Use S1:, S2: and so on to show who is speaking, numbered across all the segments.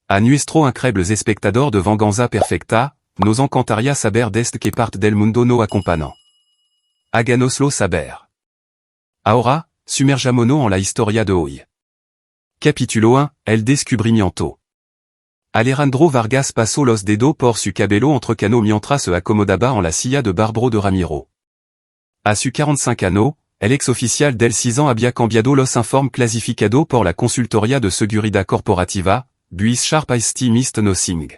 S1: A nuestro increíbles espectador de venganza perfecta, nos encantaría saber d'este que parte del mundo no acompañan. Háganoslo saber. Ahora, sumerjámonos en la historia de hoy. Capítulo 1, el descubrimiento. Alejandro Vargas pasó los dedos por su cabello entre cano mientras se acomodaba en la silla de Barbaro de Ramiro. A su 45 años, el ex oficial del 6 ans había cambiado los informes clasificados por la consultoría de seguridad corporativa, Buis Sharp Ice Mist Nothing.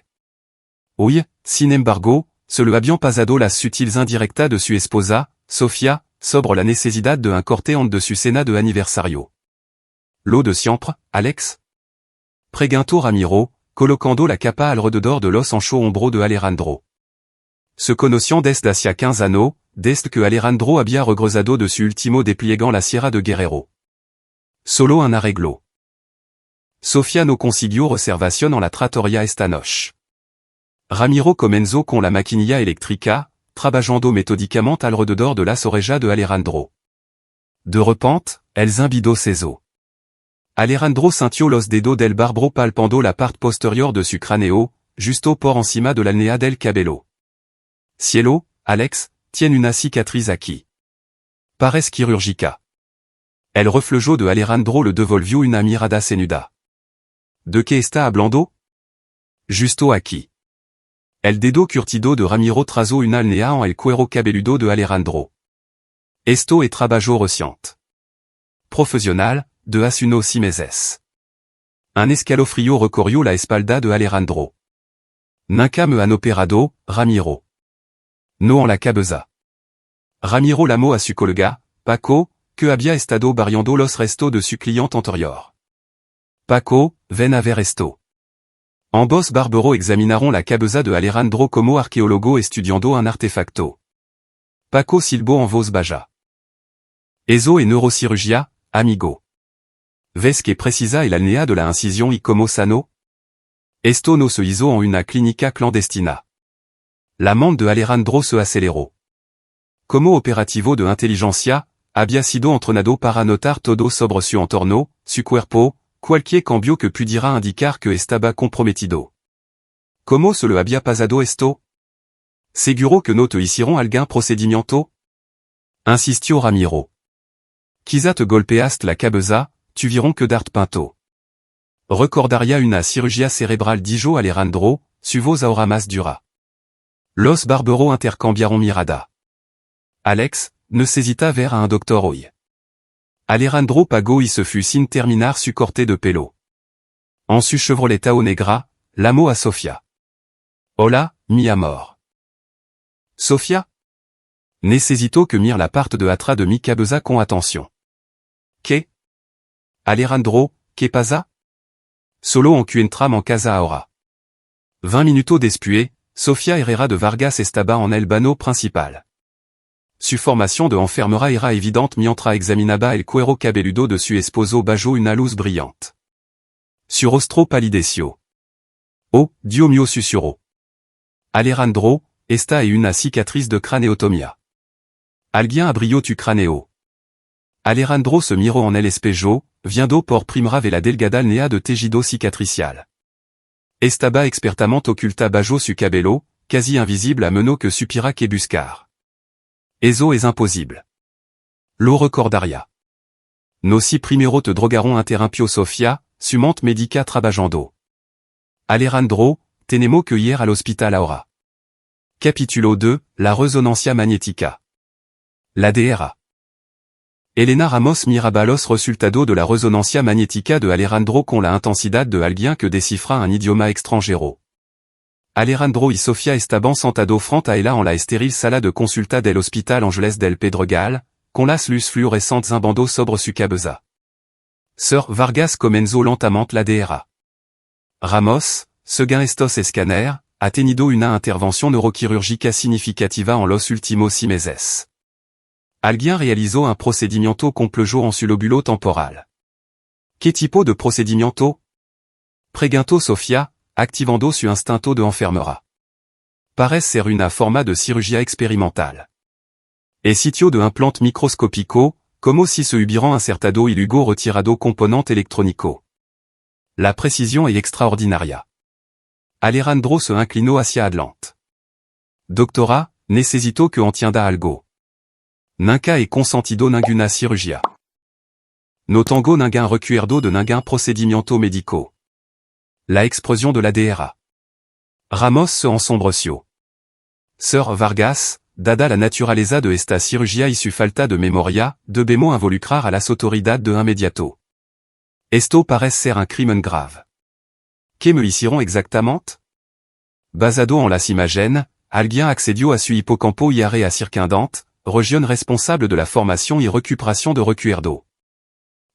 S1: Hoy, sin embargo, se le habían pasado las sutiles indirectas de su esposa, Sofía, sobre la necesidad de un cortejo de su cena de aniversario. Lo de siempre, Alex? Preguntó Ramiro, colocando la capa alrededor de los anchos hombros de Alejandro. Se conocían desde hacía 15 años, desde que Alejandro había regresado de su último despliegue en la Sierra de Guerrero. Solo un arreglo. Sofía no consiguió reservación en la trattoria esta noche. Ramiro comenzó con la maquinilla eléctrica, trabajando méthodiquement alrededor de las orejas de Alejandro. De repente, elles imbidó ses os. Alejandro sintió los dedos del barbaro palpando la parte posterior de su cráneo, justo por encima de la línea del cabello. Cielo, Alex, tiene una cicatriz aquí. Parece quirúrgica. El reflejo de Alejandro le devolvió una mirada cenuda. ¿De qué está hablando? Justo aquí. El dedo curtido de Ramiro trazó una línea en el cuero cabelludo de Alejandro. Esto es trabajo reciente. Profesional, de hace unos 6 meses. Un escalofrío recorrió la espalda de Alejandro. Nunca me han operado, Ramiro. No en la cabeza. Ramiro llamó a su colega, Paco, que había estado barriendo los restos de su cliente anterior. Paco, ven a ver esto. Ambos Barbaro examinaron la cabeza de Alejandro como arqueólogo estudiando un artefacto. Paco silbó en voz baja. Eso es neurocirugía, amigo. ¿Ves que precisa el línea de la incisión y como sano? Esto no se hizo en una clínica clandestina. La mente de Alejandro se aceleró. Como operativo de inteligencia, había sido entrenado para notar todo sobre su entorno, su cuerpo, cualquier cambio que pudiera indicar que estaba comprometido. ¿Cómo se le había pasado esto? ¿Seguro que no te hicieron algún procedimiento? Insistió Ramiro. Quizá te golpeaste la cabeza, tuvieron que darte pinto. Recordaría una cirugía cerebral, dijo Alejandro, su voz ahora más dura. Los Barbaro intercambiaron mirada. Alex, necesita ver a un doctor hoy. Alejandro pagó y se fut sin terminar su corte de pelo. En su Chevrolet Tahoe negra, llamó a Sofía. Hola, mi amor. Sofía? Necesito que mire la parte de atrás de mi cabeza con atención. ¿Qué? Alejandro, ¿qué pasa? Solo encuentramos en casa ahora. 20 minutos después, Sofía Herrera de Vargas estaba en el baño principal. Su formación de enfermera era evidente mientras examinaba el cuero cabelludo de su esposo bajo una luz brillante. Su rostro palideció. Oh, Dios mío, susurró. Alejandro, esta es una cicatriz de craneotomía. Alguien abrió tu cráneo. Alejandro se miró en el espejo, viendo por primera vez la delgada línea de tejido cicatricial. Estaba expertamente oculta bajo su cabello, casi invisible a menos que supiera que buscar. Eso es imposible. Lo recordaría. Nos si primero te drogaron interrumpió Sofía, su mente médica trabajando. Alejandro, tenemos que ir al hospital ahora. Capítulo 2, la resonancia magnética. La DRA. Elena Ramos miraba los resultados de la resonancia magnética de Alejandro con la intensidad de alguien que descifra un idioma extranjero. Alejandro y Sofía estaban sentados frente a ella en la estéril sala de consulta del Hospital Ángeles del Pedregal, con las luces fluorescentes imbando sobre su cabeza. Sir Vargas comenzó lentamente la DRA. Ramos, según estos escáneres, ha tenido una intervención neuroquirúrgica significativa en los últimos 6 meses. Alguien realizó un procedimiento complejo en su lóbulo temporal. ¿Qué tipo de procedimiento? Preguntó Sofía, activando su instinto de enfermera. Parece ser una forma de cirugía experimental. El sitio de implante microscópico, como si se hubieran insertado y luego retirado componente electrónico. La precisión es extraordinaria. Alejandro se inclino hacia adelante. Doctora, necesito que entienda algo. Nunca he consentido ninguna cirugía. No tengo ningún recuerdo de ningún procedimiento médico. La expression de la DRA. Ramos se ensombreció. Sir Vargas, dada la naturaleza de esta cirugía y su falta de memoria, debemos involucrar a las autoridades de inmediato. Esto parece ser un crimen grave. Que me hicieron exactamente? Basado en las imágenes, alguien accedió a su hippocampo y área circundante, región responsable de la formación y recuperación de recuerdo.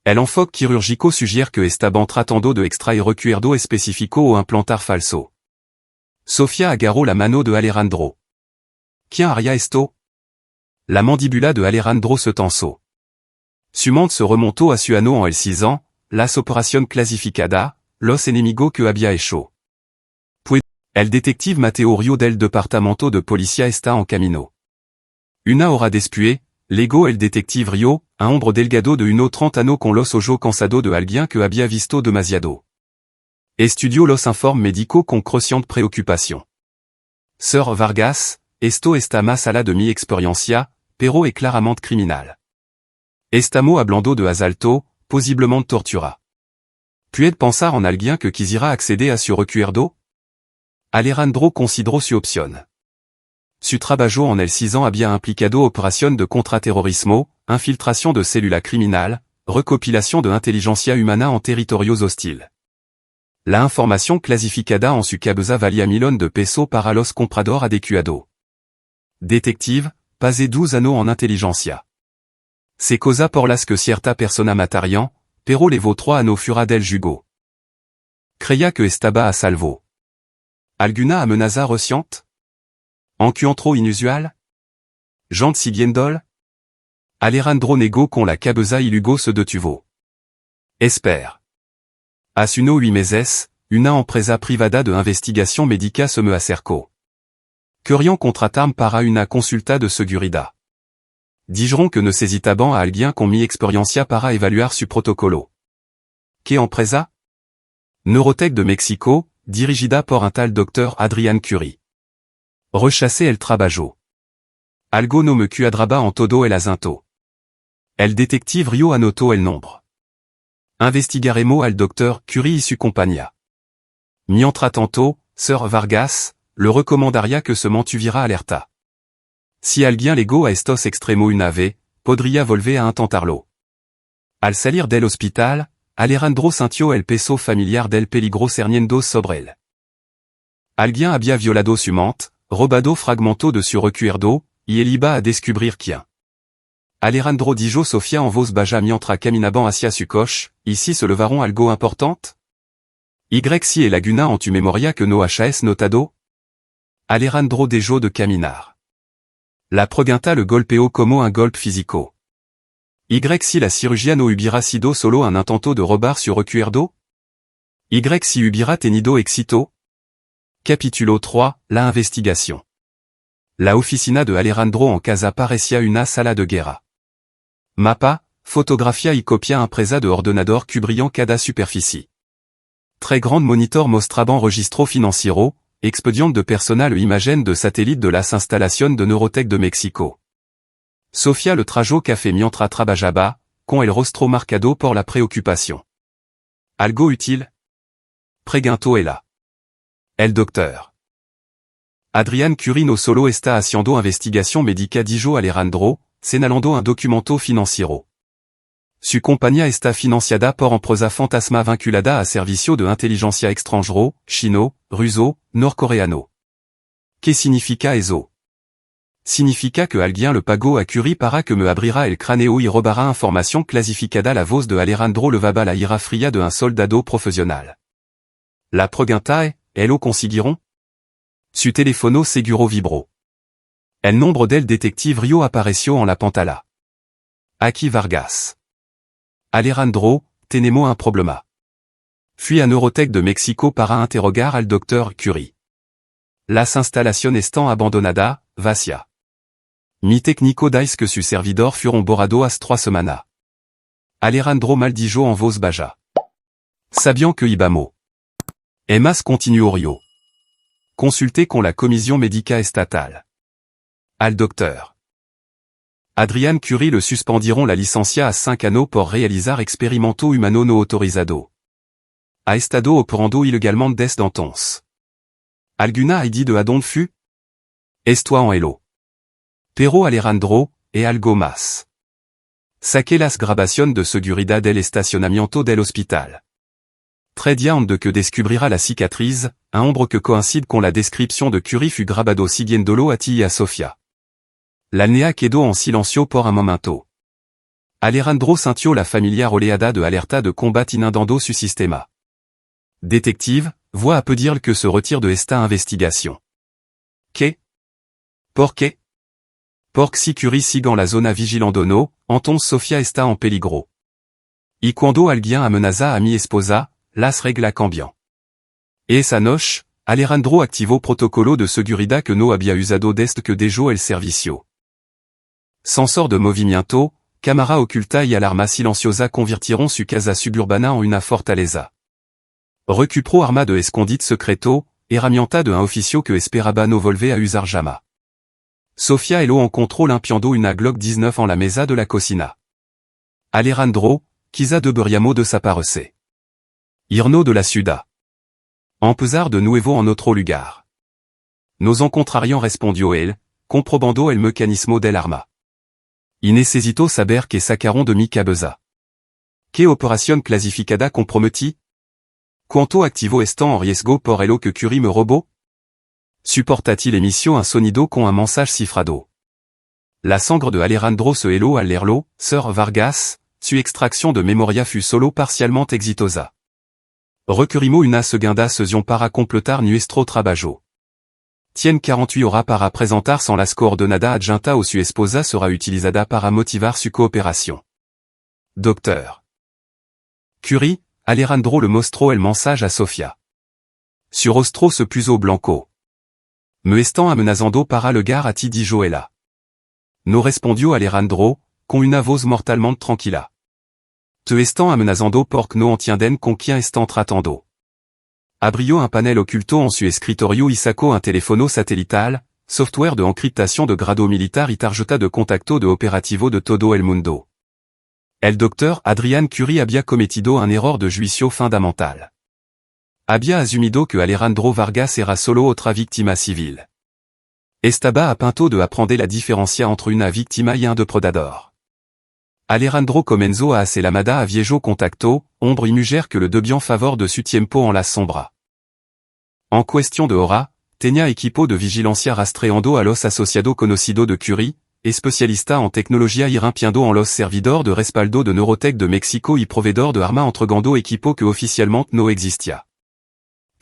S1: El enfoque quirúrgico sugiere que estaban tratando de extraer recuerdo específico o implantar falso. Sofía agarró la mano de Alejandro. ¿Quién haría esto? La mandíbula de Alejandro se tensó. Su mente se remontó a su ano en el 6 ans, las operación clasificada, los enemigos que había hecho. Puis, el detective Mateo Rio del departamento de policía está en camino. Una hora después, llegó el detective Rio, un hombre delgado de 1,30 años con los ojos cansados de alguien que había visto demasiado. Estudió los informes médicos con creciente preocupación. Sir Vargas, esto está más allá de mi experiencia, pero es claramente criminal. Estamos hablando de asalto, posiblemente tortura. ¿Puede pensar en alguien que quisiera acceder a su recuerdo? Alejandro consideró su opción. Su trabajo en el 6 ans había implicado operación de contraterrorismo, infiltración de células criminales, recopilación de inteligencia humana en territorios hostiles. La información clasificada en su cabeza valía $1,000,000 de pesos para los compradores adecuados. Detective, pasé 12 años en inteligencia. C'est cosa por las que cierta persona matarían, pero levó 3 años fuera del jugo. Creía que estaba a salvo. ¿Alguna amenaza reciente? Encuentro inusual? Gente siguiéndole? Alejandro negó con la cabeza y luego se detuvo. Espère. Hace unos 8 meses, una empresa privada de investigación médica se me acercó. Querían contratarme para una consulta de seguridad. Dijeron que necesitaban a alguien con mi experiencia para evaluar su protocolo. ¿Qué empresa? Neurotech de México, dirigida por un tal Dr. Adrián Curie. Rechacé el trabajo. Algo no me cuadraba en todo el asunto. El detective Rio anotó el nombre. Investigaremos al Dr. Curie y su compañía. Mientras tanto, Sir Vargas, le recomendaría que se mantuviera alerta. Si alguien llegó a estos extremos una vez, podría volver a intentarlo. Al salir del hospital, Alejandro sintió el peso familiar del peligro cerniendo sobre él. Alguien había violado su mente, robado fragmentos de su recuerdo, y él iba a descubrir quién. Alejandro dijo Sofía en voz baja mientras caminaban hacia su coche, ici se levaron algo importante? Y si el laguna en tu memoria que no has notado? Alejandro dejó de caminar. La pregunta le golpeó como un golpe físico. Y si la cirugía no hubiera sido solo un intento de robar su recuerdo? Y si hubiera tenido éxito? Capítulo 3, la investigación. La oficina de Alejandro en casa parecía una sala de guerra. Mapa, fotografía y copia impresa de ordenador cubriam cada superficie. Très grand monitor mostraban registro financiero, expedient de personal e imagen de satélite de las instalación de Neurotech de México. Sofía le trajo café mientras trabajaba, con el rostro marcado por la preocupación. Algo útil? Preguntó ella. El doctor. Adrián Curie no solo está haciendo investigación médica dijo Alejandro, señalando un documento financiero. Su compañía está financiada por empresa fantasma vinculada a servicio de inteligencia extranjero, chino, ruso, norcoreano. ¿Qué significa eso? Significa que alguien le pagó a Curie para que me abrirá el cráneo y robará información clasificada. La voz de Alejandro levaba la ira fría de un soldado profesional. La pregunta es, ¿lo consiguieron? Su teléfono seguro vibró. El nombre del detective Rio apareció en la pantalla. Aquí Vargas. Alejandro, tenemos un problema. Fui a Neurotech de México para interrogar al Dr. Curie. Las instalaciones están abandonadas, vacía. Mi técnico dice que sus servidores fueron borrados hace 3 semanas. Alejandro maldijo en voz baja. Sabiam que íbamos. Emas continuó Rio. Consultez con la commission médica estatale. Al docteur Adrian Curie le suspendiront la licencia a 5 annos por realizar experimento humano no autorizado. Ha estado operando ilegalmente desde entonces. Alguna idea de adonde fut? Esto en hello. Pero Alejandro, e algo más. Saqué las grabación de seguridad del estacionamiento del hospital. Très bien de que descubrira la cicatrice, un ombre que coïncide con la description de Curie fut grabado siguiéndolo a ti y a Sofia. La nea quedó en silencio por un momento. Alejandro sintió la familiar oleada de alerta de combat inundando su sistema. Détective, voit à peu dire que se retire de esta investigation. ¿Qué? ¿Por qué? Porque si Curie sigue en la zona vigilando no, entonces Sofia está en peligro. Y cuando alguien amenaza a mi esposa, las regla cambian. Esa noche, Alejandro activó protocolo de seguridad que no había usado desde que dejó el servicio. Sensor de movimiento, cámara oculta y alarma silenciosa convirtieron su casa suburbana en una fortaleza. Recuperó arma de escondite secreto, herramienta de un oficio que esperaba no volver a usar jamais. Sofia Elo encontró limpiando una Glock 19 en la mesa de la cocina. Alejandro, quizá deberíamos desaparecer. Irnos de la ciudad. Empezar de nuevo en otro lugar. Nos encontrarían respondió él, comprobando el mecanismo del arma. Y necesito saber que sacaron de mi cabeza. ¿Qué operación clasificada comprometí? ¿Cuánto activo están en riesgo por el que Curie me robó? Supporta-t-il émission un sonido con un mensage cifrado? La sangre de Alejandro se heló al leerlo, Sir Vargas, su extraction de memoria fut solo parcialmente exitosa. Requerimos una segunda sesión para completar nuestro trabajo. Tiene 48 horas para presentar sans las coordenadas adjunta o su esposa sera utilizada para motivar su cooperación. Docteur Curie, Alejandro le mostró el mensage a Sofia. Su rostro se puso blanco. Me están amenazando para lugar a ti di Joela. No respondió Alejandro, con una voz mortalmente tranquila. Te están amenazando porque no entienden con quién están tratando. Abrió un panel oculto en su escritorio y sacó un teléfono satelital, software de encriptación de grado militar y tarjeta de contacto de operativo de todo el mundo. El doctor Adrian Curie había cometido un error de juicio fundamental. Había asumido que Alejandro Vargas era solo otra víctima civil. Estaba a punto de aprender la diferencia entre una víctima y un depredador. Alejandro comenzó a hacer llamada a viejo contacto, hombre y mujer que le debían favor de su tiempo en las sombras. En cuestión de hora, tenía equipo de vigilancia rastreando a los asociados conocidos de Curie, especialista en tecnología y limpiando en los servidor de respaldo de Neurotech de México y proveedor de armas entregando equipo que oficialmente no existía.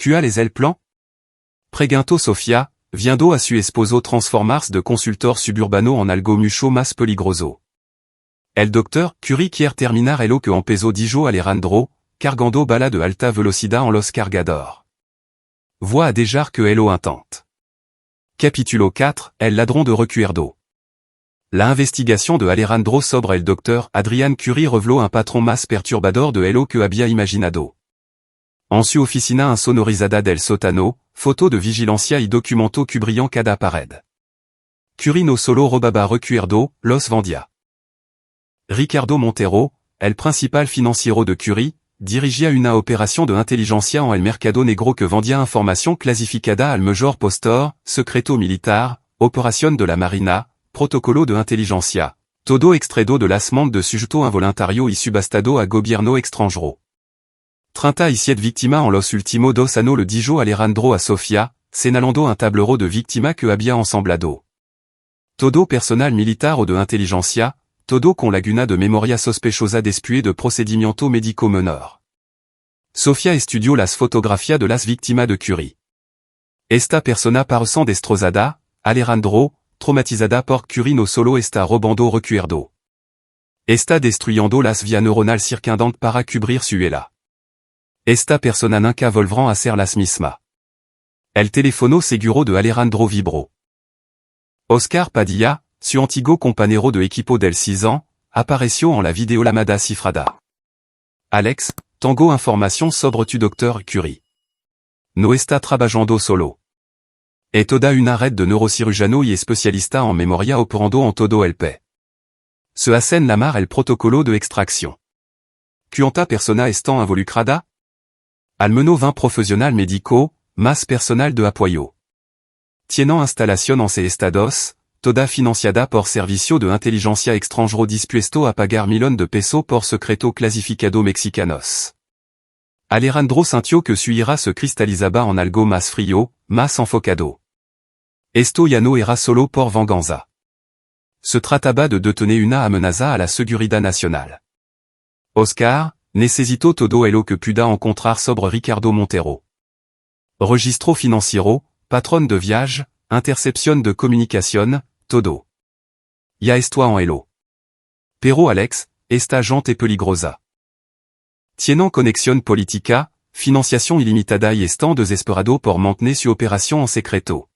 S1: ¿Cuál es el plan? Preguntó Sofia, viendo a su esposo transformarse de consultor suburbano en algo mucho más peligroso. El doctor Curie quiere terminar lo que empezó dijo Alejandro, cargando bala de alta velocidad en los cargador. Voit a dejar que lo intente. Capítulo 4, El ladrón de recuerdo. La investigación de Alejandro sobre el doctor Adrian Curie reveló un patrón más perturbador de lo que había imaginado. En su oficina insonorizada del sótano, foto de vigilancia y documento cubrian cada pared. Curie no solo robaba recuerdo, los vendía. Ricardo Montero, el principal financiero de Curie, dirigia una operación de inteligencia en el mercado negro que vendía información clasificada al mejor postor, secreto militar, operación de la marina, protocolo de inteligencia, todo extraído de las manos de sujeto involuntario y subastado a gobierno extranjero. 37 víctimas en los últimos 2 años le dijo Alejandro a Sofia, señalando un tablero de víctimas que había ensamblado. Todo personal militar o de inteligencia, todo con laguna de memoria sospechosa después de procedimiento médico menor. Sofia estudió las fotografías de las víctimas de Curie. Esta persona parecen destrozada, Alejandro, traumatizada por Curie no solo está robando recuerdo. Está destruyendo las vías neuronales circundantes para cubrir su hela. Esta persona nunca volverá a ser las mismas. El teléfono seguro de Alejandro vibró. Oscar Padilla, su antiguo compañero de equipo del 6 ans, apareció en la videollamada cifrada. Alex, tengo información sobre tu doctor Curie. No está trabajando solo. E toda una red de neurocirujano y especialista en memoria operando en todo el país. Se hacen la el protocolo de extracción. Cuanta persona están involucrada? Almenos 20 profesionales médicos, más personal de apoyo. Tienen instalación en ces estados, toda financiada por servicio de inteligencia extranjero dispuesto a pagar millones de pesos por secreto clasificado mexicanos. Alejandro sintió que su ira se cristalizaba en algo más frío, más enfocado. Esto ya no era solo por venganza. Se trataba de detener una amenaza a la seguridad nacional. Oscar, necesito todo lo que pueda encontrar sobre Ricardo Montero. Registro financiero, patron de viaje, intercepción de comunicación, todo. Ya esto en elo. Pero Alex, esta gente peligrosa. Tienen conexión política, financiación ilimitada y están desesperado por mantener su operación en secreto.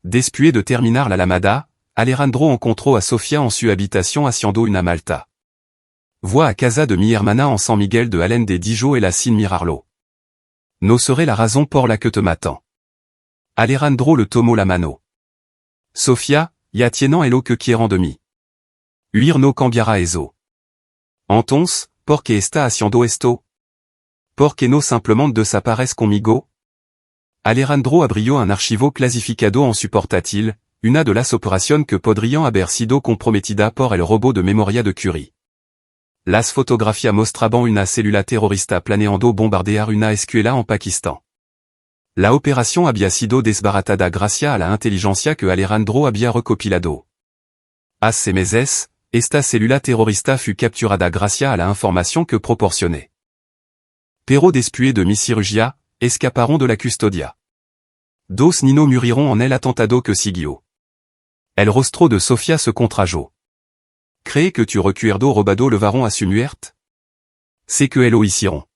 S1: Después de terminar la lamada, Alejandro encontró a Sofía en su habitación haciendo una malta. Voix a casa de mi hermana en San Miguel de Allen de Dijo et la sin mirarlo. No serait la raison por la que te matan. Alejandro le tomó la mano. Sofía, ya tienen elo que quieren de mí. Huir no cambiará eso. Entonces, ¿por qué está haciendo esto? ¿Por qué no simplement desaparece conmigo? Alejandro abrió un archivo clasificado en su portátil, una de las operaciones que podrían haber sido comprometida por el robo de memoria de Curie. Las fotografías mostraban una célula terrorista planeando bombardear una escuela en Pakistán. La operación había sido desbaratada gracias a la inteligencia que Alejandro había recopilado. Hace meses, esta célula terrorista fut capturada gracias a la información que proporcioné. Pero después de mi cirugía, escaparon de la custodia. Dos niños murieron en el atentado que siguió. El rostro de Sofía se contrajo. ¿Cree que tu recuerdo robado levaron a su muerte? Sé que lo hicieron.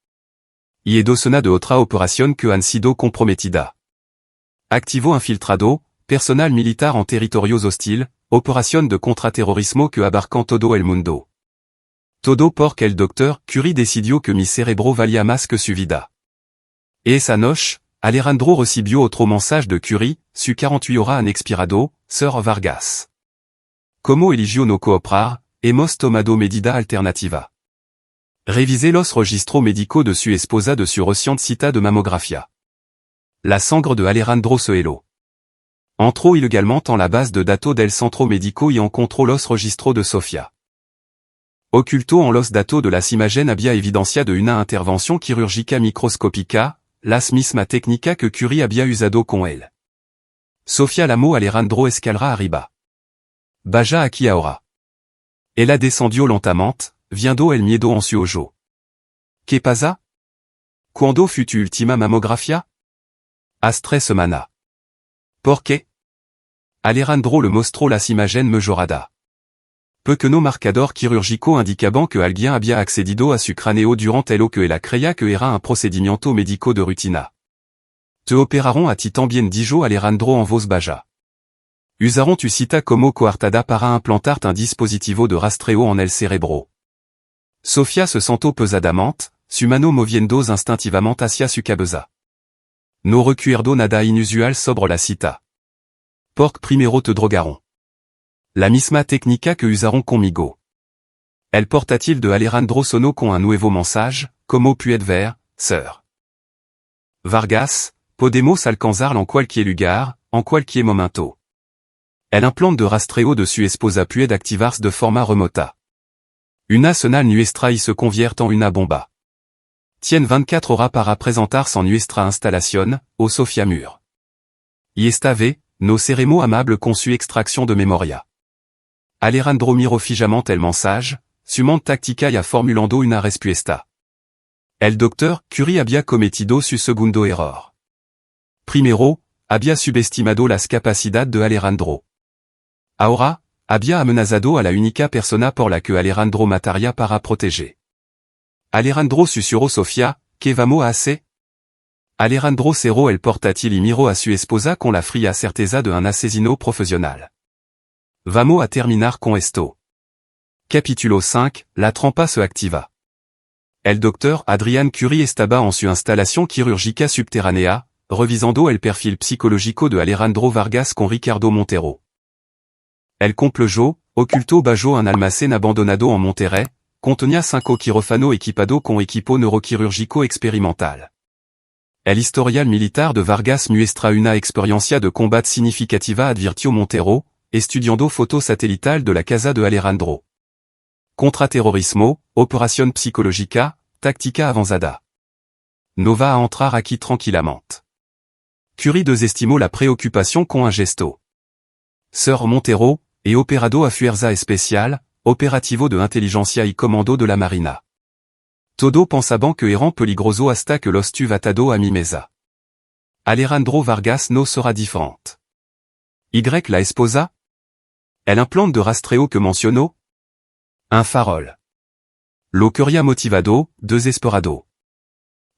S1: Y edosona de otra operación que han sido comprometida. Activo infiltrado, personal militar en territorios hostiles, operación de contraterrorismo que abarcan todo el mundo. Todo porque el doctor Curie decidió que mi cerebro valía más que su vida. Esa noche, Alejandro recibió otro mensaje de Curie, su 48 horas han expirado, Sir Vargas. Como eligió no cooperar, hemos tomado medida alternativa. Revisé los registros médicos de su esposa de su reciente cita de mamografía. La sangre de Alejandro se heló. Entró ilegalement en la base de datos del centro médico y encontró los registros de Sofía. Ocultó en los datos de las imágenes había evidencia de una intervención quirúrgica microscópica, las misma técnica que Curie había usado con él. Sofía llamó a Alejandro escalera arriba. Vaya aquí ahora. Ella descendió lentamente, viendo el miedo en su ojo. ¿Qué pasa? ¿Cuándo fut tu última mamografía? Hace 3 semanas. ¿Por qué? Alejandro le mostró las imágenes mejoradas. Pequeño marcador quirúrgico indicaban que alguien había accedido a su cráneo durante lo que ella creía que era un procedimiento médico de rutina. Te operaron a ti también dijo Alejandro en voz baja. Usaron tu cita como coartada para implantar un dispositivo de rastreo en el cerebro. Sofía se sentó pesadamente, su mano moviendo instintivamente hacia su cabeza. No recuerdo nada inusual sobre la cita. Porque primero te drogaron. La misma técnica que usaron conmigo. El portátil de Alejandro sonó con un nuevo mensaje, como puede ver, Sir Vargas, podemos alcanzar en cualquier lugar, en cualquier momento. El implante de rastreo de su esposa puede activarse de forma remota. Una señal nuestra y se convierte en una bomba. Tiene 24 horas para presentarse en nuestra instalación, au Sofía Mur. Y esta vez, no seremos amables con su extracción de memoria. Alejandro miró fijamente el mensaje, su mente táctica ya formulando una respuesta. El doctor Curie había cometido su segundo error. Primero, había subestimado las capacidades de Alejandro. Ahora, había amenazado a la única persona por la que Alejandro mataría para proteger. Alejandro susurró Sofía, ¿qué vamos a hacer? Alejandro cerró el portátil y miró a su esposa con la fría certeza de un asesino profesional. Vamos a terminar con esto. Capítulo 5, la trampa se activa. El doctor Adrian Curie estaba en su instalación quirúrgica subterránea, revisando el perfil psicológico de Alejandro Vargas con Ricardo Montero. El complejo, oculto bajo un almacén abandonado en Monterrey, contenía 5 quirófano equipado con equipo neuroquirúrgico experimental. El historial militar de Vargas muestra una experiencia de combat significativa, advirtió Montero, estudiando foto satelital de la casa de Alejandro. Contraterrorismo, operación psicológica, táctica avanzada. No va a entrar aquí tranquilamente. Curie desestimó la preocupación con un gesto. Sir Montero, et operado a fuerza especial, operativo de inteligencia y comando de la Marina. Todo pensaban que eran peligroso hasta que los tuvatado a mi mesa. Alejandro Vargas no sera diferente. Y la esposa? El implante de rastreo que mencionó? Un farol. Lo quería motivado, desesperado.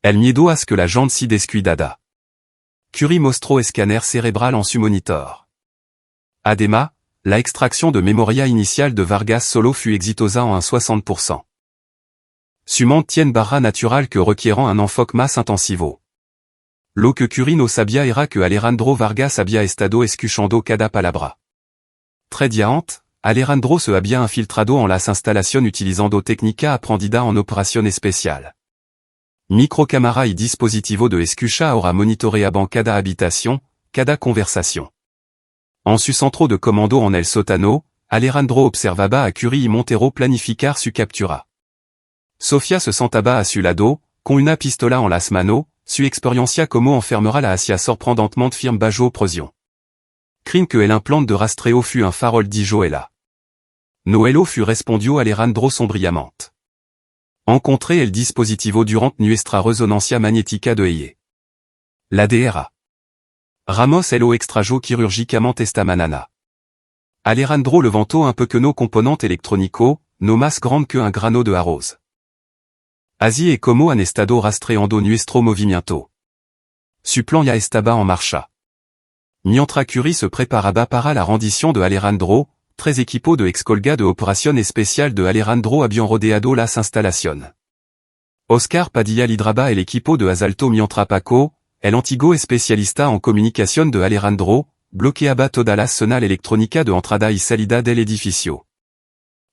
S1: El miedo a que la gente si descuidada. Curie mostró escáner cerebral en su monitor. Además, la extraction de memoria inicial de Vargas solo fut exitosa en un 60%. Su mente tiene barra natural que requieran un enfoque más intensivo. Lo que Curie no sabía era que Alejandro Vargas había estado escuchando cada palabra. Très diante, Alejandro se había infiltrado en las instalación utilizando técnica aprendida en operación especial. Microcámara y dispositivo de escucha ahora monitoreaban cada habitación, cada conversation. En su centro de comando en el sótano, Alejandro observaba a Curie y Montero planificar su captura. Sofía se sentaba a su lado, con una pistola en las manos, su experiencia como enfermera la hacía sorprendentemente firme bajo presión. Creen que el implante de rastreo fut un farol dijo ella. Noelo fut respondió Alejandro sombríamente. Encontré el dispositivo durante nuestra resonancia magnética de ella. La DRA. Ramos lo extrajo quirúrgicamente esta manana. Alejandro levantó un pequeño componente electrónico, no más grande que un grano de arroz. Así es como han estado rastreando nuestro movimiento. Su plan ya estaba en marcha. Mientras Curie se preparaba para la rendición de Alejandro, 3 equipos de excolga de operación especial de Alejandro habían rodeado las instalaciones. Oscar Padilla lidraba el equipo de asalto mientras Paco, el antiguo especialista en comunicación de Alejandro, bloqueaba toda la señal electrónica de entrada y salida del edificio.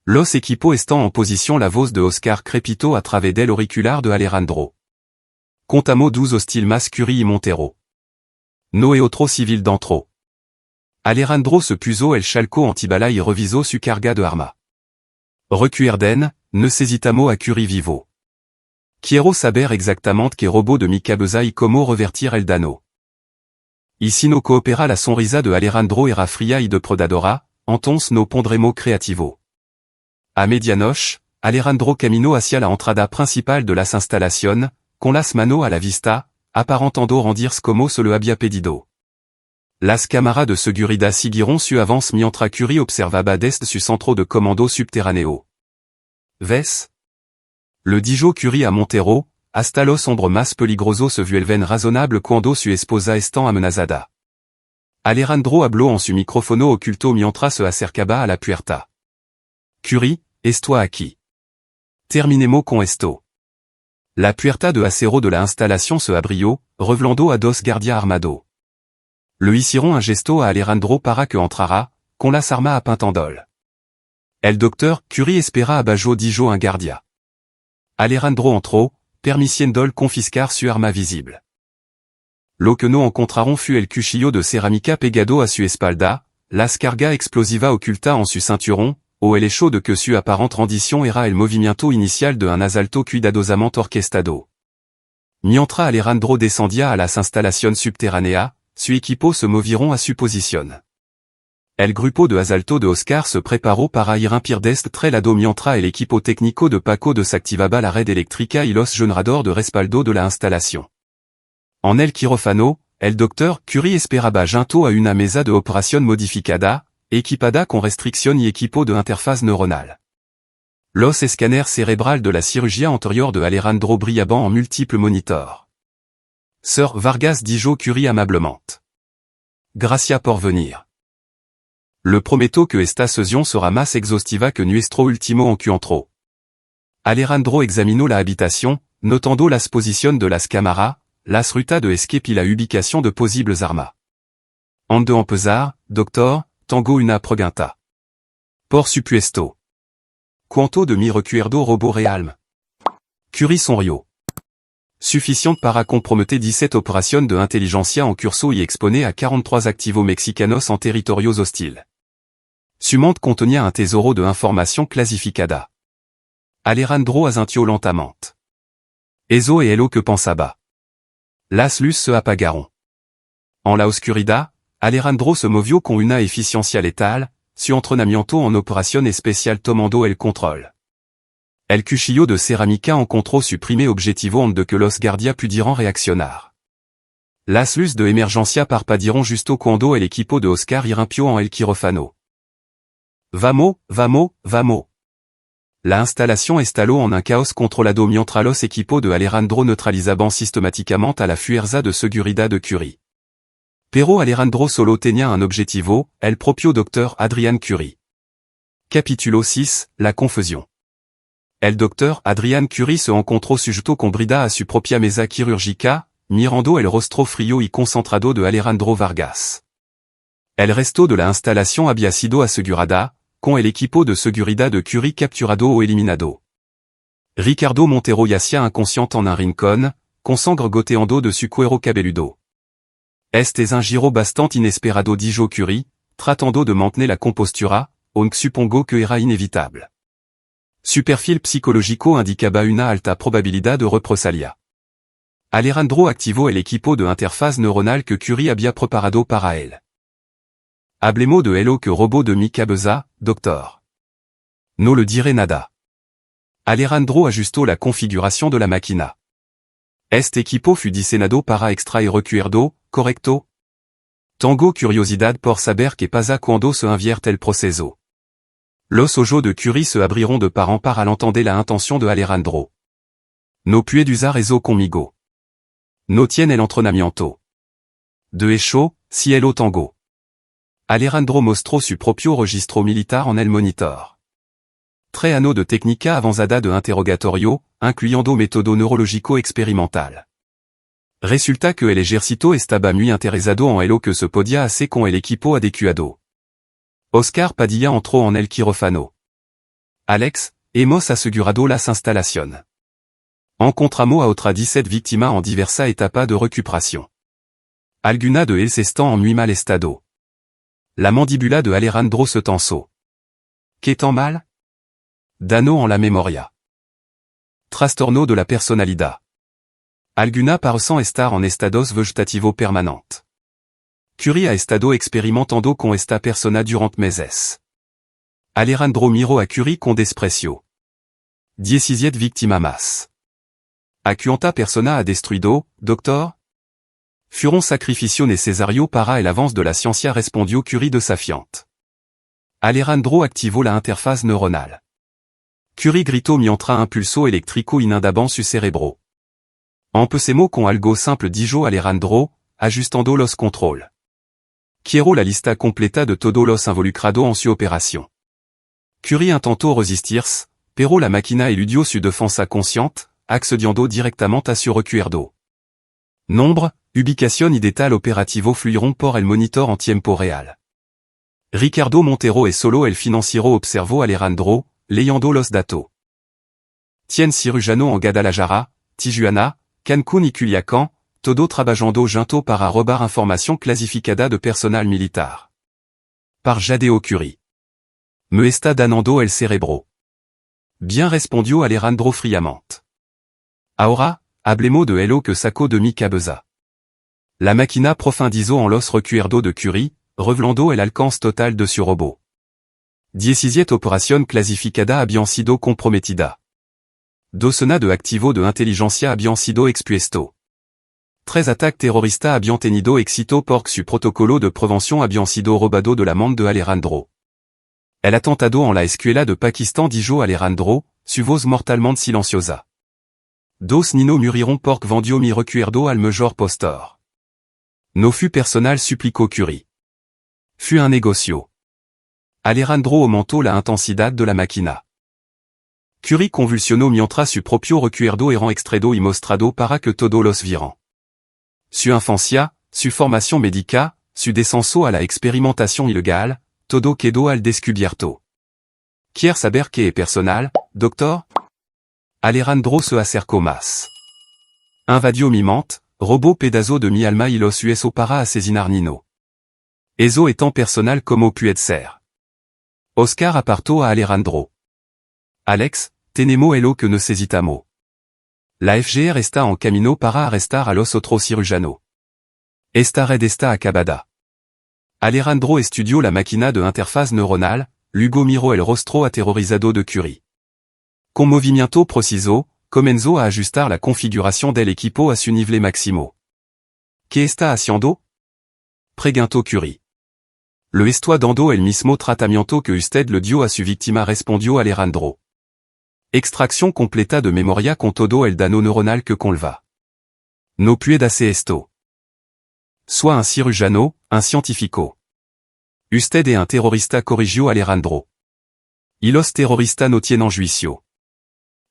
S1: Los equipos están en posición, la voz de Oscar crepitó a través del auricular de Alejandro. Contamos 12 hostiles más Curie y Montero. No hay otro civil dentro. Alejandro se puso el chalco antibala y revisó su carga de arma. Recuerden, necesitamos a Curie vivo. Quiero saber exactamente qué robot de mi cabeza y cómo revertir el daño. Y si no coopera la sonrisa de Alejandro era fría y depredadora, entonces no pondremos creativo. A medianoche, Alejandro caminó hacia la entrada principal de las instalaciones, con las manos a la vista, aparentando rendirse como se lo había pedido. Las cámaras de seguridad siguieron su avance mientras Curie observaba desde su centro de comando subterráneo. ¿Ves? Le dijo Curie a Montero, hasta los hombres más peligrosos se vuelven razonable cuando su esposa está amenazada. Alejandro habló en su micrófono oculto mientras se acercaba a la puerta. Curie, estoy aquí. Terminemos con esto. La puerta de acero de la instalación se abrió, revelando a 2 guardias armados. Le hicieron un gesto a Alejandro para que entrara, con las armas apuntando. El doctor Curie espera abajo dijo un guardia. Alejandro entró, permitiendo confiscar su arma visible. Lo que no encontraron fut el cuchillo de cerámica pegado a su espalda, las carga explosiva oculta en su cinturón, o el hecho de que su aparente rendición era el movimiento inicial de un asalto cuidadosamente orquestado. Mientras Alejandro descendía a las instalaciones subterráneas, su equipo se movieron a su posición. El grupo de asalto de Oscar se preparó para irrumpir desde el lado mientras el equipo técnico de Paco desactivaba la red eléctrica y los generadores de respaldo de la instalación. En el quirófano, el doctor Curie esperaba junto a una mesa de operación modificada, equipada con restricción y equipo de interfaz neuronal. Los escáneres cerebral de la cirugía anterior de Alejandro brillaban en múltiples monitors. Sir Vargas dijo Curie amablemente. Gracias por venir. Le prometo que esta sesión será más exhaustiva que nuestro último encuentro. Alejandro examinó la habitación, notando las posiciones de las cámaras, las ruta de escape la ubicación de posibles armas. Ande empezar, doctor, tango una pregunta. Por supuesto. Quanto de mi recuerdo robo realm. Curie son rio. Suficiente para comprometer 17 operaciones de inteligencia en curso y exponer a 43 activos mexicanos en territorios hostiles. Sumante contenía un tesoro de información clasificada. Alejandro asintió lentamente. Eso es lo que pensaba. Las luces se apagaron. En la oscuridad, Alejandro se movió con una eficiencia letal, su entrenamiento en operación especial tomando el control. El cuchillo de cerámica encontró su primer objetivo antes de que los guardias pudieran reaccionar. Las luces de emergencia parpadearon justo cuando el equipo de Oscar irrumpió en el quirófano. Vamos, vamos, vamos. La instalación estalló en un caos controlado mientras los equipos de Alejandro neutralizaban sistemáticamente a la fuerza de seguridad de Curie. Pero Alejandro solo tenía un objetivo, el propio docteur Adrian Curie. Capítulo 6, la confusión. El docteur Adrian Curie se encontró sujeto con brida a su propia mesa quirúrgica, mirando el rostro frío y concentrado de Alejandro Vargas. El resto de la instalación había sido asegurada, con el equipo de seguridad de Curie capturado o eliminado. Ricardo Montero yacía inconsciente en un rincón, con sangre goteando de su cuero cabelludo. Este es un giro bastante inesperado dijo Curie, tratando de mantener la compostura, aunque supongo que era inevitable. Su perfil psicológico indicaba una alta probabilidad de represalia. Alejandro activó el equipo de interfaz neuronal que Curie había preparado para él. Hablemos de lo que robó de mi cabeza, doctor. No le diré nada. Alejandro ajustó la configuración de la máquina. Este equipo fut diseñado para extraer recuerdo, correcto? Tengo curiosidad por saber qué pasa cuando se invierte el proceso. Los ojos de Curie se abriront de par en par al entender la intención de Alejandro. No puede usar eso conmigo. No tiene el entrenamiento. De hecho, si el tango. Alejandro mostró su propio registro militar en el monitor. 3 años de técnica avanzada de interrogatorio, incluyendo método neurológico experimental. Resulta que el ejército estaba muy interesado en lo que se podía hacer con el equipo adecuado. Oscar Padilla entró en el quirófano. Alex, hemos asegurado las instalaciones. Encontramos a otras 17 víctimas en diversas etapas de recuperación. Algunas de ellas están en muy mal estado. La mandíbula de Alejandro se tensó. ¿Qué tan mal? Daño en la memoria. Trastorno de la personalidad. Algunas parecen estar en estados vegetativos permanentes. Curie ha estado experimentando con esta persona durante meses. Alejandro miró a Curie con desprecio. 17 víctimas más. ¿A cuánta persona ha destruido, doctor? Fueron sacrificio necesario para el avance de la ciencia respondió Curie desafiante. Alejandro activó la interfaz neuronal. Curie gritó mientras un pulso eléctrico inundaba su cerebro. Empecemos con algo simple dijo Alejandro, ajustando los controles. Quiero la lista completa de todos los involucrados en su operación. Curie intentó resistirse, pero la máquina eludió su defensa consciente, accediendo directamente a su recuerdo. Nombre, ubicación y détail operativo fluiront por el monitor en tiempo real. Ricardo Montero es solo el financiero observó Alejandro, leyendo los datos. Tien cirujano en Guadalajara, Tijuana, Cancún y Culiacán, todo trabajando junto para robar información clasificada de personal militar. Par Jadeo Curie. Me está dañando el cerebro. Bien respondió Alejandro fríamente. Ahora, hablemos de lo que sacó de mi cabeza. La máquina profundizó en los recuerdos de Curie, revelando el alcance total de su robot. 17 operaciones clasificadas habían sido comprometidas. Docena de activos de inteligencia habían sido expuestos. 3 ataques terroristas habían tenido éxito porque su protocolo de prevención habían sido robado de la mano de Alejandro. El atentado en la escuela de Pakistan dijo Alejandro, su voz mortalmente silenciosa. 2 niños murieron porque vendió mi recuerdo al mejor postor. No fut personal suplicó Curie. Fut un negocio. Alejandro aumentó la intensidad de la máquina. Curie convulsionó mientras su propio recuerdo eran extraído y mostrado para que todos los vieran. su infancia, su formación médica, su descenso a la experimentación ilegal, todo quedó al descubierto. Quiere saber qué es personal, doctor? Alejandro se acercó más. Invadio mi mente, robó pedazo de mi alma y los uso para asesinar Nino. Eso es tan personal como puede ser. Oscar apartó a Alejandro. Alex, tenemos lo que necesitamos. La FGR está en camino para arrestar a los otros cirujanos. Esta red está acabada. Alejandro estudió la máquina de interfaz neuronal, luego miró el rostro aterrorizado de Curie. Con movimiento preciso, comenzó a ajustar la configuración del equipo a su nivel máximo. ¿Qué está haciendo? Preguntó Curie. Lo estoy dando el mismo tratamiento que usted le dio a su víctima, respondió Alejandro. Extracción completa de memoria con todo el daño neuronal que conlleva. No puede hacer esto. Soit un cirujano, un científico. Usted es un terrorista, corrigió Alejandro. Y los terroristas no tienen juicio.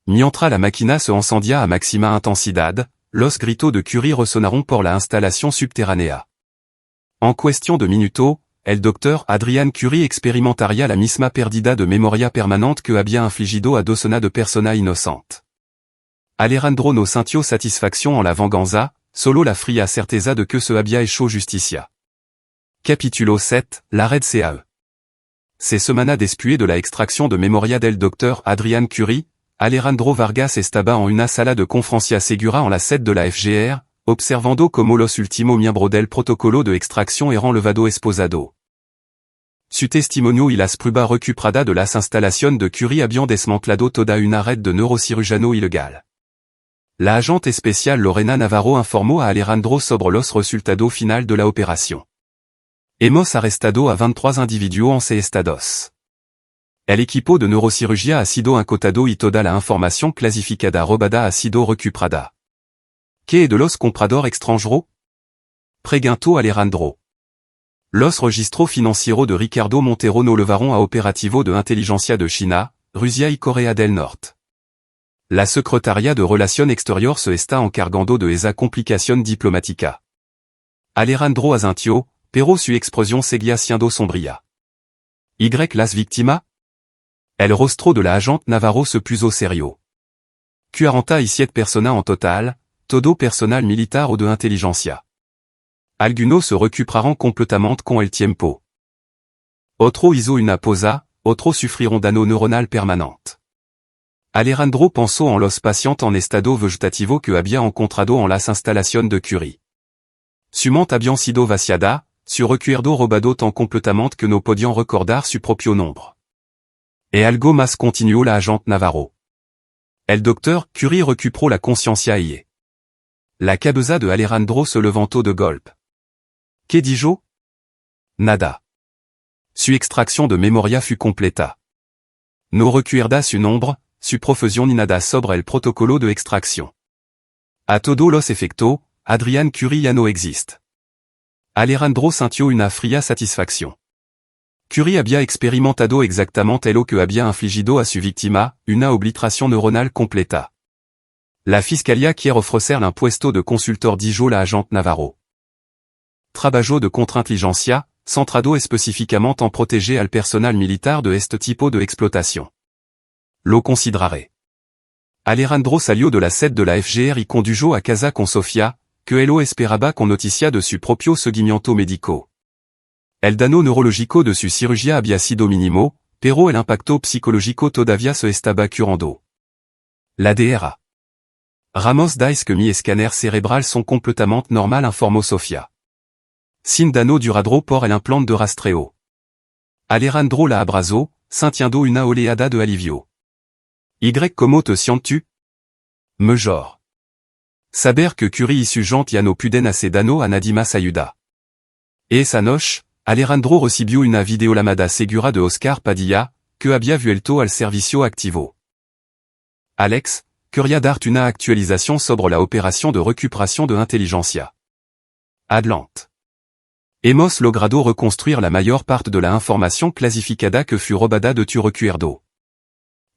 S1: Mientras la máquina se incendia a máxima intensidad, los gritos de Curie resonaron por la instalación subterránea. En cuestión de minutos, el doctor Adrian Curie experimentaría la misma pérdida de memoria permanente que había infligido a docenas de personas inocentes. Alejandro no sintió satisfacción en la venganza, solo la fría certeza de que se había hecho justicia. Capítulo 7, la red CAE. Ces semanas después de la extracción de memoria del doctor Adrian Curie, Alejandro Vargas estaba en una sala de conferencia segura en la sede de la FGR, observando como los últimos miembros del protocolo de extracción eran levado esposado. Su testimonio y las pruebas recuperadas de las instalaciones de Curie habían desmantelado toda una red de neurocirujano ilegal. La agente especial Lorena Navarro informó a Alejandro sobre los resultados final de la operación. Hemos arrestado a 23 individuos en 6 estados. El equipo de neurocirugía ha sido incotado y toda la información clasificada robada ha sido recuperada. ¿Qué es de los compradores extranjeros? Preguntó Alejandro. Los registros financieros de Ricardo Montero no levaron a operativo de inteligencia de China, Rusia y Corea del Norte. La Secretaría de Relaciones Exteriores se está encargando de esa complicación diplomática. Alejandro asintió, pero su expresión seguía siendo sombría. ¿Y las víctimas? El rostro de la agente Navarro se puso serio. 47 personas en total, todo personal militar o de inteligencia. Algunos se recuperarán completamente con el tiempo. Otro hizo una pausa, otros sufriront daño neuronal permanente. Alejandro pensó en los pacientes en estado vegetativo que había encontrado en las instalaciones de Curie. Su mente había sido vaciada, su recuerdo robado tan completamente que no podían recordar su propio nombre. Et algo más continuó la agente Navarro. El doctor Curie recuperó la conciencia y la cabeza de Alejandro se levantó de golpe. ¿Qué dijo? Nada. Su extracción de memoria fut completa. No recuerda su nombre, su profesión ni nada sobre el protocolo de extracción. A todos los efectos, Adrian Curie ya no existe. Alejandro sintió una fría satisfacción. Curie había experimentado exactamente lo que había infligido a su víctima, una obliteración neuronal completa. La fiscalía quiere ofrecer un puesto de consultor, dijo la agente Navarro. Trabajo de contrainteligencia, centrado específicamente en proteger al personal militar de este tipo de explotación. Lo consideraré. Alejandro salió de la sede de la FGR y condujo a casa con Sofía, que él esperaba con noticia de su propio seguimiento médico. El daño neurológico de su cirugía había sido mínimo, pero el impacto psicológico todavía se estaba curando. La DRA. Ramos dice que mi escáner cerebral son completamente normal, informó Sofía. Sin daño duradero por el implante de rastreo. Alejandro la abrazó, sintiendo una oleada de alivio. Y ¿cómo te sientes-tu? Mejor. Saber que Curie y su gente ya no puden hacer daño a nadie más ayuda. Esa noche, Alejandro recibió una videollamada segura de Oscar Padilla, que había vuelto al servicio activo. Alex, quería darte una actualización sobre la operación de recuperación de inteligencia. Adelante. Hemos logrado reconstruir la mayor parte de la información clasificada que fut robada de tu recuerdo.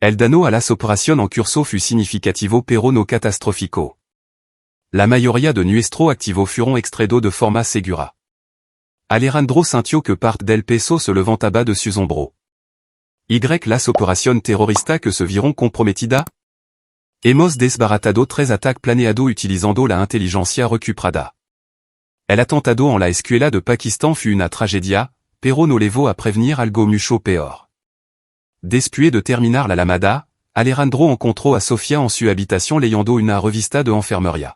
S1: El daño a las operaciones en curso fut significativo pero no catastrófico. La mayoría de nuestro activo fueron extraídos de forma segura. Alejandro sintió que parte del peso se levant à bas de su hombro. Y las operación terrorista que se vieron comprometida? Hemos desbaratado 3 ataques planeado utilizando la inteligencia recuperada. El atentado en la escuela de Pakistan fut una tragedia, pero no levó a prevenir algo mucho peor. Después de terminar la lamada, Alejandro encontró a Sofía en su habitación leyendo una revista de enfermería.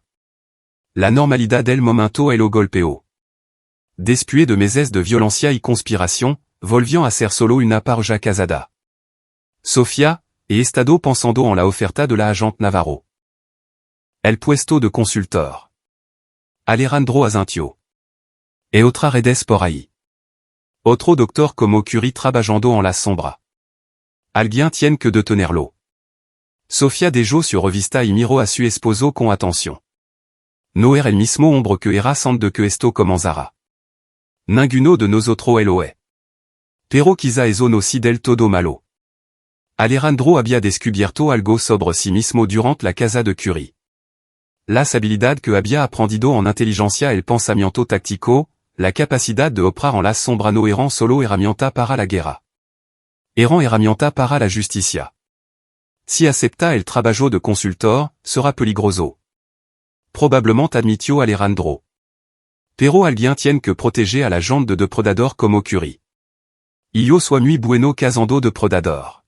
S1: La normalidad del momento lo golpeó. Después de meses de violencia y conspiración, volvió a ser solo una pareja casada. Sofía, he estado pensando en la oferta de la agente Navarro. El puesto de consultor. Alejandro asintió. E otra redes por ahí. Otro doctor como Curie trabajando en la sombra. Alguien tiene que detenerlo. Sofía dejó su revista y miró a su esposo con atención. No era el mismo hombre que era antes de que esto comenzara. Ninguno de nosotros lo es. Pero quizá eso no si del todo malo. Alejandro había descubierto algo sobre sí mismo durante la casa de Curie. Las habilidad que había aprendido en inteligencia el pensamiento táctico, la capacidad de operar en la sombra no eran solo herramienta para la guerra. Eran herramienta para la justicia. Si acepta el trabajo de consultor, será peligroso. Probablement admitió Alejandro. Pero alguien tiene que proteger a la gente de depredador como Curie. Y yo soy muy bueno cazando depredador.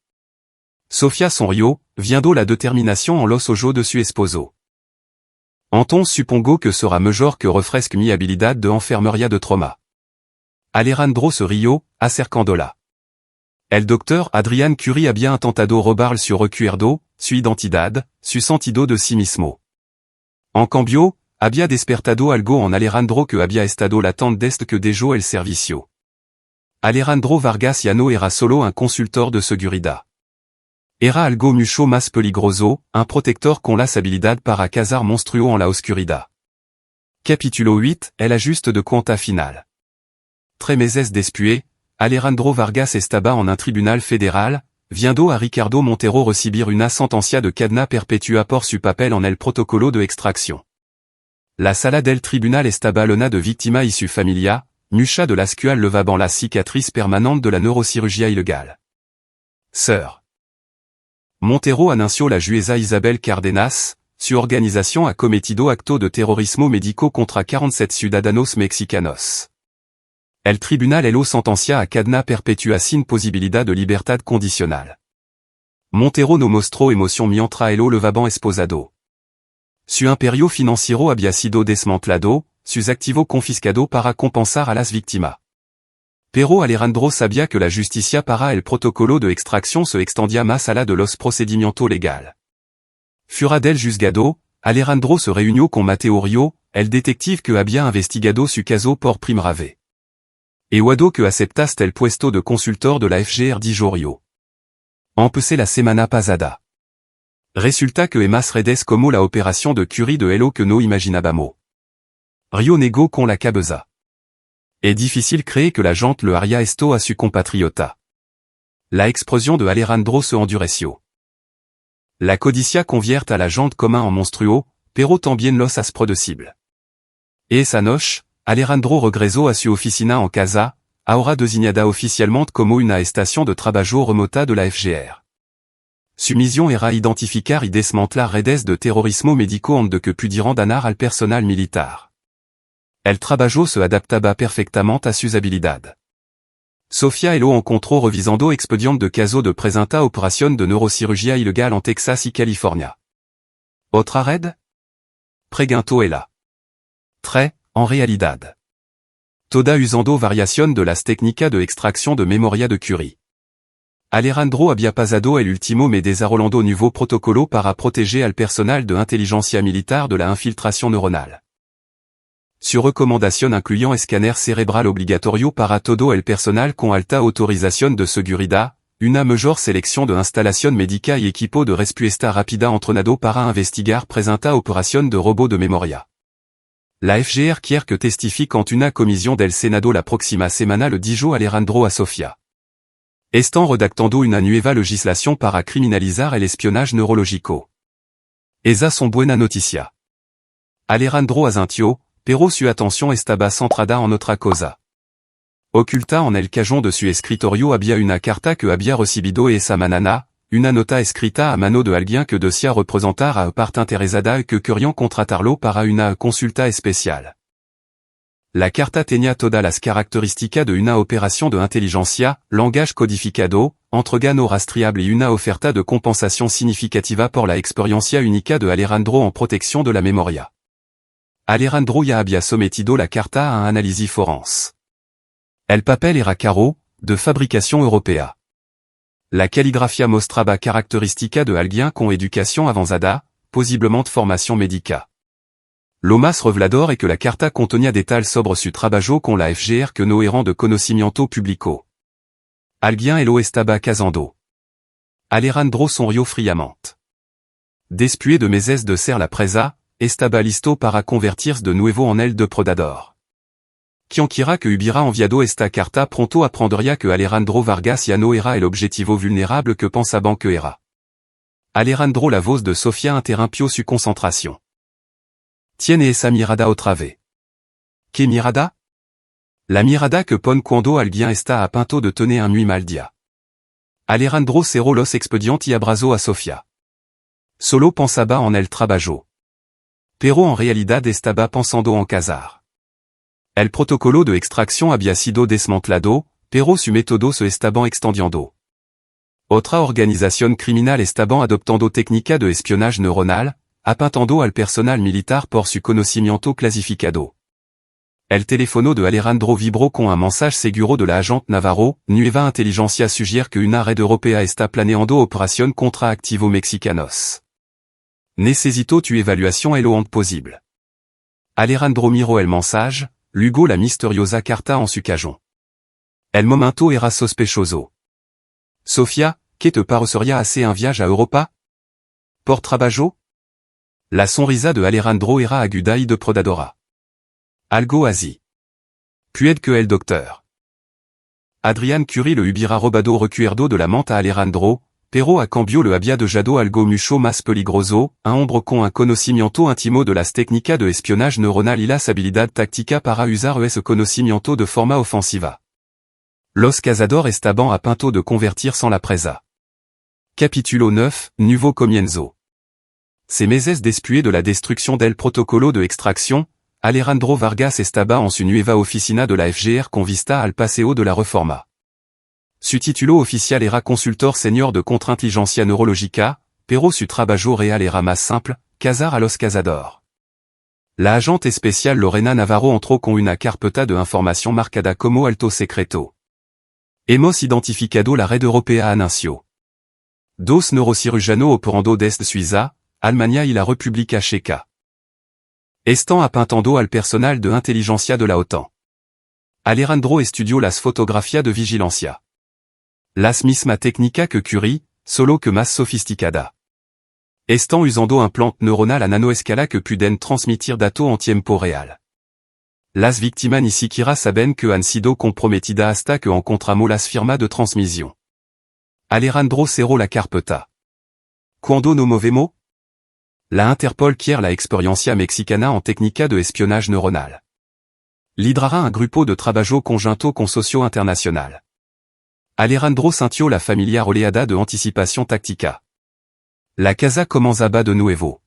S1: Sofía sonrió, viendo la determinación en los ojos de su esposo. Entonces supongo que será mejor que refresque mi habilidad de enfermería de trauma. Alejandro se rió, acercándola. El doctor Adrián Curie había intentado robar su recuerdo, su identidad, su sentido de sí mismo. En cambio, había despertado algo en Alejandro que había estado latente desde que dejó el servicio. Alejandro Vargas ya no era solo un consultor de seguridad. Era algo mucho más peligroso, un protector con las habilidad para cazar monstruos en la oscuridad. Capítulo 8, el ajuste de cuenta final. 3 meses después, Alejandro Vargas estaba en un tribunal federal, viendo a Ricardo Montero recibir una sentencia de cadena perpetua por su papel en el protocolo de extracción. La sala del tribunal estaba llena de víctimas y su familia, mucha de las cuales levaban la cicatriz permanente de la neurocirugía ilegal. Sir. Montero anunció la jueza Isabel Cárdenas, su organización ha cometido acto de terrorismo médico contra 47 ciudadanos mexicanos. El tribunal lo sentencia a cadena perpetua sin posibilidad de libertad condicional. Montero no mostró emoción mientras lo levaban esposado. Su imperio financiero había sido desmantelado, sus activos confiscados para compensar a las víctimas. Pero Alejandro sabía que la justicia para el protocolo de extracción se extendía más allá de los procedimientos legal. Fuera del juzgado, Alejandro se reunió con Mateo Rio, el detective que había investigado su caso por primera vez. E Wado que aceptaste el puesto de consultor de la FGR dijo Rio. Empecé la semana pasada. Resulta que más redes como la operación de Curie de Hello que no imaginábamos. Rio negó con la cabeza. Es difícil creer que la gente le haría esto a su compatriota. La expresión de Alejandro se endureció. La codicia convierte a la gente común en monstruo, pero también los hace predecibles. Esa noche, Alejandro regresó a su oficina en casa, ahora designada oficialmente como una estación de trabajo remota de la FGR. Su misión era identificar y desmantelar redes de terrorismo médico antes de que pudieran dañar al personal militar. El trabajo se adaptaba perfectamente a sus habilidades. Sofía lo encontró revisando expedientes de casos de presenta operación de neurocirugía ilegal en Texas y California. ¿Otra red? Preguntó ella. Très, en realidad. Toda usando variación de las técnicas de extracción de memoria de Curie. Alejandro había pasado el último mes desarrollando nuevo protocolo para proteger al personal de inteligencia militar de la infiltración neuronal. Su recomendación incluyen escáner cerebral obligatorio para todo el personal con alta autorización de seguridad, una mejor selección de instalación médica y equipo de respuesta rápida entrenado para investigar presenta operación de robot de memoria. La FGR quiere que testifique en una comisión del Senado la próxima semana le dijo Alejandro a Sofía. Están redactando una nueva legislación para criminalizar el espionaje neurológico. Esa son buena noticia. Alejandro Azintio, pero su atención estaba centrada en otra cosa. Oculta en el cajón de su escritorio había una carta que había recibido esa mañana, una nota escrita a mano de alguien que decía representar a parte interesada y que querían contratarlo para una consulta especial. La carta tenía todas las características de una operación de inteligencia, langage codificado, entregano rastreable y una oferta de compensación significativa por la experiencia única de Alejandro en protección de la memoria. Alejandro ya había sometido la carta a un análisis forense. El papel era caro, de fabricación europea. La caligrafía mostraba características de alguien con educación avanzada, posiblemente formación médica. Lo más revelador es que la carta contenía detalles sobre su trabajo con la FGR que no eran de conocimiento público. Alguien lo estaba casando. Alejandro sonrió fríamente. Después de meses de ser la presa, estaba listo para convertirse de nuevo en el depredador. Quien quiera que hubiera enviado esta carta pronto aprendería que Alejandro Vargas ya no era el objetivo vulnerable que pensaban que era. Alejandro, la voz de Sofía interrumpió su concentración. Tiene esa mirada otra vez. ¿Qué mirada? La mirada que pone cuando alguien está a punto de tener un muy mal día. Alejandro cerró los expedientes y abrazó a Sofía. Solo pensaba en el trabajo. Pero en realidad estaba pensando en casar. El protocolo de extracción había sido desmantelado, pero su método se estaba extendiendo. Otra organización criminal estaba adoptando técnica de espionage neuronal, apuntando al personal militar por su conocimiento clasificado. El teléfono de Alejandro vibró con un mensaje seguro de la agente Navarro, Nueva Inteligencia sugiere que una red europea está planeando operación contra activos mexicanos. Necesito tu evaluación lo antes posible. Alejandro miró el mensaje, luego la misteriosa carta en su cajón. El momento era sospechoso. Sofía, ¿qué te parecería hacer un viaje a Europa? ¿Por trabajo? La sonrisa de Alejandro era aguda y depredadora. Algo así. Puede que el doctor Adrián Curie le hubiera robado recuerdo de la mente a Alejandro, pero a cambio le había dejado algo mucho más peligroso, un hombre con un conocimiento íntimo de las técnicas de espionage neuronal y las habilidad táctica para usar ese conocimiento de forma ofensiva. Los cazadores estaban a punto de convertirse en la presa. Capítulo 9, Nuevo comienzo. Ces meses después de la destrucción del protocolo de extracción, Alejandro Vargas estaba en su nueva oficina de la FGR con vista al Paseo de la Reforma. Su título oficial era consultor senior de contrainteligencia neurológica, pero su trabajo real era más simple, cazar a los cazadores. La agente especial Lorena Navarro entró con una carpeta de información marcada como alto secreto. Hemos identificado la red europea anunció. Dos neurocirujano operando desde Suiza, Alemania y la República Checa. Están apuntando al personal de inteligencia de la OTAN. Alejandro estudió las fotografías de vigilancia. Las misma técnica que Curie, solo que más sofisticada. Están usando un plan neuronal a nanoescala que pueden transmitir datos en tiempo real. Las víctimas ni siquiera saben que han sido comprometidas hasta que encontramos las firmas de transmisión. Alejandro cerró la carpeta. Cuando nos movemos? La Interpol quiere la experiencia mexicana en técnica de espionnage neuronal. Liderará un grupo de trabajo conjunto con socio internacional. Alejandro sintió la familiar oleada de anticipación táctica. La casa comenzaba de nuevo.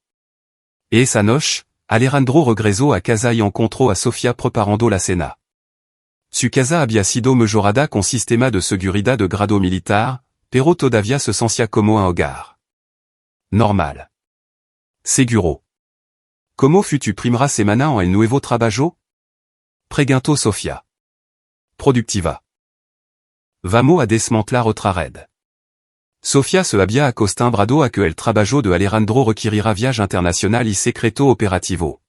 S1: Esa noche, Alejandro regresó a casa y encontró a Sofía preparando la cena. Su casa había sido mejorada con sistema de seguridad de grado militar, pero todavía se sentía como un hogar. Normal. Seguro. ¿Cómo fut tu primera semana en el nuevo trabajo? Preguntó Sofía. Productiva. Vamos a desmantelar otra red. Sofía se había acostumbrado a que el trabajo de Alejandro requerirá viaje internacional y secreto operativo.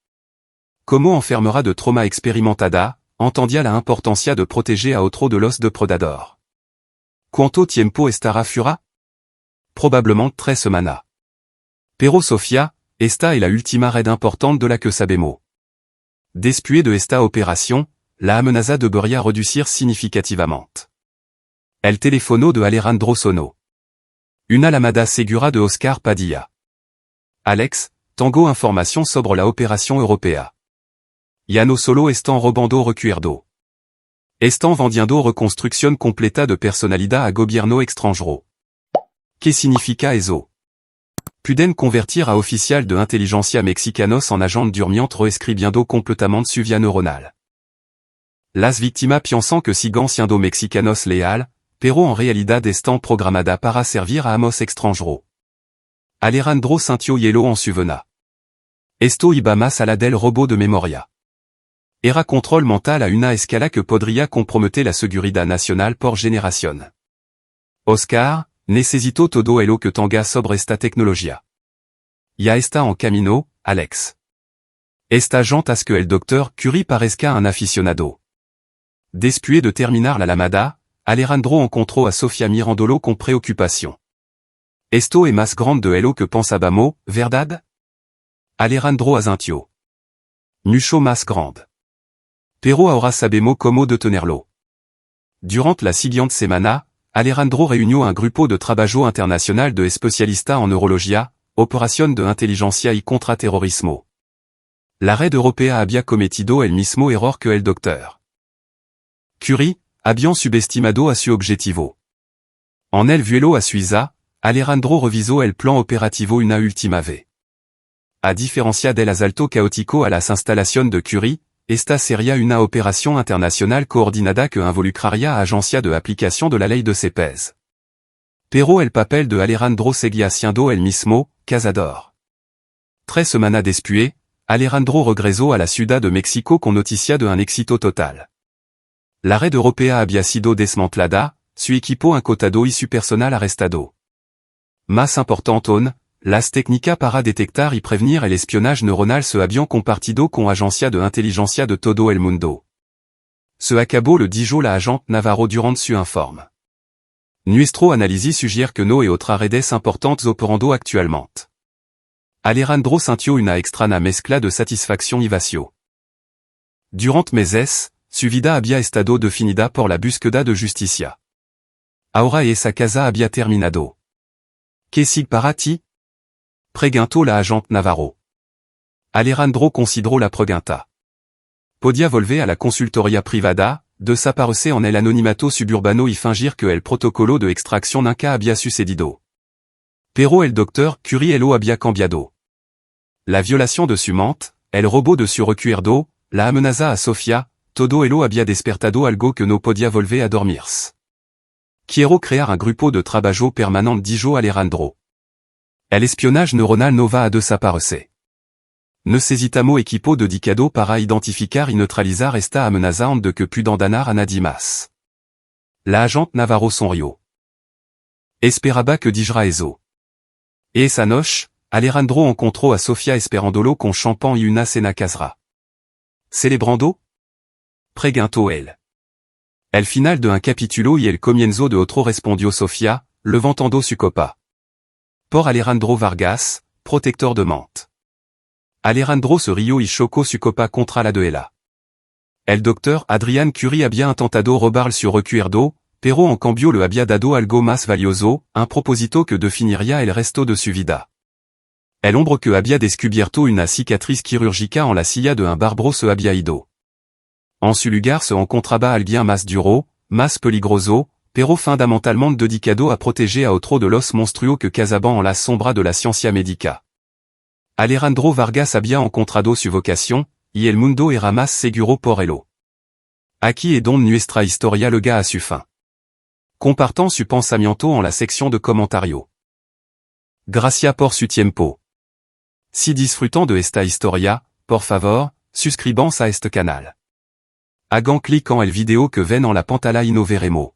S1: ¿Cómo enfermera de trauma experimentada, entendía la importancia de proteger a otro de los depredadores? ¿Cuánto tiempo estará fuera? Probablemente 3 semanas. Pero Sofía, esta es la última red importante de la que sabemos. Después de esta operación, la amenaza debería reducir significativamente. El teléfono de Alejandro sonó. Una llamada segura de Oscar Padilla. Alex, Tango information sobre la opération europea. Ya no solo están robando recuerdo. Están vendiendo reconstrucción completa de personalidad a gobierno extranjero. ¿Qué significa eso? Pueden convertir a oficial de inteligencia mexicanos en agente durmiente reescribiendo completamente su vía neuronal. Las víctimas piensan que siguen siendo mexicanos leal, pero en realidad están programada para servir a amos extranjero. Alejandro sintió hielo en su vena. Esto iba más allá del robo de memoria. Era control mental a una escala que podría comprometer la seguridad nacional por generación. Oscar, necesito todo lo que tenga sobre esta tecnología. Ya está en camino, Alex. Esta gente hace que el Dr. Curie parezca un aficionado. Después de terminar la llamada, Alejandro encontró a Sofía mirándolo con preocupación. Esto es más grande de lo que pensábamos, ¿verdad? Alejandro asintió. Mucho más grande. Pero ahora sabemos cómo detenerlo. Durant la siguiente semana, Alejandro reunió un grupo de trabajo internacional de especialistas en neurología, operación de inteligencia y contraterrorismo. La red europea había cometido el mismo error que el Dr. Curie, habían subestimado a su objetivo. En el vuelo a Suiza, Alejandro revisó el plan operativo una última vez. A diferencia del asalto caótico a las instalaciones de Curie, esta sería una operación internacional coordinada que involucraría a agencia de aplicación de la ley de CEPES. Pero el papel de Alejandro seguía siendo el mismo, cazador. 3 semanas después, Alejandro regresó a la Ciudad de México con noticia de un éxito total. La red europea había sido desmantelada, su equipo incautada y su personal arrestado. Más importante aún, las técnicas para detectar y prevenir el espionage neuronal se habían compartido con agencia de inteligencia de todo el mundo. Se acabó le dijo la agente Navarro durant su informe. Nuestro análisis sugiere que no hay otras redes importantes operando actualmente. Alejandro sintió una extraña mezcla de satisfacción y vacío. Durant meses, su vida había estado definida por la búsqueda de justicia. Ahora esa casa había terminado. ¿Qué sigue para ti? Preguntó la agente Navarro. Alejandro consideró la pregunta. Podía volver a la consultoría privada, desaparecer en el anonimato suburbano y fingir que el protocolo de extracción nunca había sucedido. Pero el Dr. Curie lo había cambiado. La violación de su mente, el robo de su recuerdo, la amenaza a Sofía, todo ello había despertado algo que no podía volver a dormirse. Quiero crear un grupo de trabajo permanente, dijo Alejandro. El espionage neuronal no va a desaparecer. Necesitamos equipo dedicado para identificar y neutralizar esta amenaza antes de que puedan dañar a nadie más. La agente Navarro sonrió. Esperaba que dijera eso. Esa noche, Alejandro encontró a Sofía esperándolo con champán y una cena casera. ¿Celebrando? Preguntó él. El final de un capítulo y el comienzo de otro, respondió Sofía, levantando su copa. Por Alejandro Vargas, protector de mente. Alejandro se rió y chocó su copa contra la de ella. El Dr. Adrián Curie había intentado robar su recuerdo, pero en cambio le había dado algo más valioso, un propósito que definiría el resto de su vida. El hombre que había descubierto una cicatriz quirúrgica en la silla de un bárbaro se había ido. En su lugar se encontraba alguien más duro, más peligroso, pero fundamentalmente dedicado a proteger a otro de los monstruos que cazaban en la sombra de la ciencia médica. Alejandro Vargas había encontrado su vocación, y el mundo era más seguro por ello. Aquí es donde nuestra historia llega a su fin. Compartan su pensamiento en la sección de comentarios. Gracias por su tiempo. Si disfrutan de esta historia, por favor, suscríbanse a este canal. Hagan clic en el video que ven en la pantalla y nos veremos.